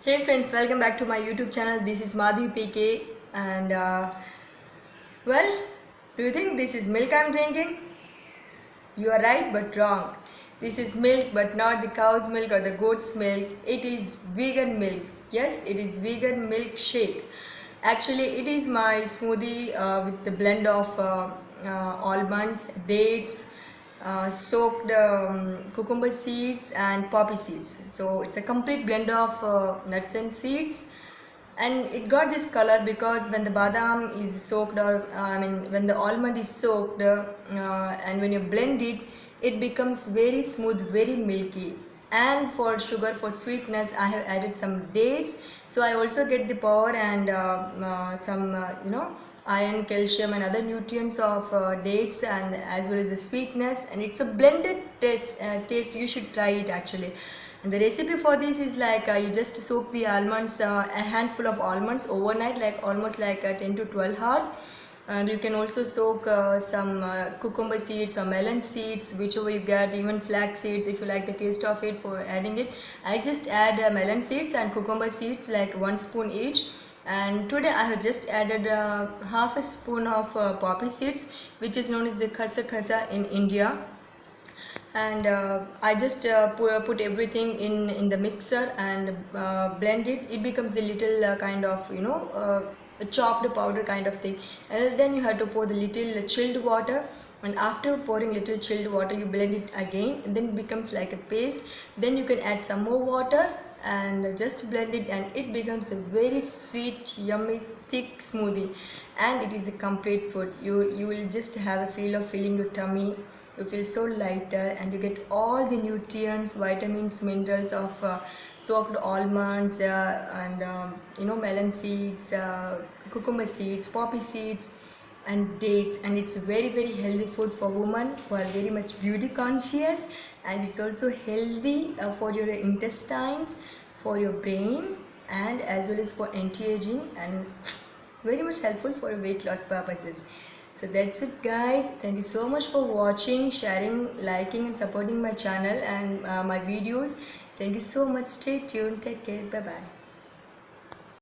Hey friends, welcome back to my YouTube channel. This is Madhu PK and well, do you think this is milk I'm drinking? You are right but wrong. This is milk but not the cow's milk or the goat's milk. It is vegan milk. Yes, it is vegan milkshake. Actually, it is my smoothie with the blend of almonds, dates, soaked cucumber seeds and poppy seeds. So it's a complete blend of nuts and seeds, and it got this color because when the badam is soaked, or when the almond is soaked, and when you blend it, it becomes very smooth, very milky. And for sugar, for sweetness, I have added some dates, so I also get the power and some iron, calcium and other nutrients of dates, and as well as the sweetness, and it's a blended taste. You should try it actually. And the recipe for this is like you just soak the almonds, a handful of almonds overnight, like almost like 10 to 12 hours. And you can also soak some cucumber seeds or melon seeds, whichever you get, even flax seeds if you like the taste of it for adding it. I just add melon seeds and cucumber seeds, like 1 spoon each. And today I have just added half a spoon of poppy seeds, which is known as the khasa khasa in India. And I just put everything in the mixer and blend it. It becomes the little kind of a chopped powder kind of thing. And then you have to pour the little chilled water, and after pouring little chilled water you blend it again, and then it becomes like a paste. Then you can add some more water and just blend it, and it becomes a very sweet, yummy, thick smoothie. And it is a complete food. You will just have a feel of filling your tummy. You feel so lighter, and you get all the nutrients, vitamins, minerals of soaked almonds and melon seeds, cucumber seeds, poppy seeds and dates. And it's very healthy food for women who are very much beauty conscious, and it's also healthy for your intestines, for your brain, and as well as for anti-aging, and very much helpful for weight loss purposes. So that's it guys. Thank you so much for watching, sharing, liking and supporting my channel and my videos. Thank you so much. Stay tuned. Take care. Bye bye.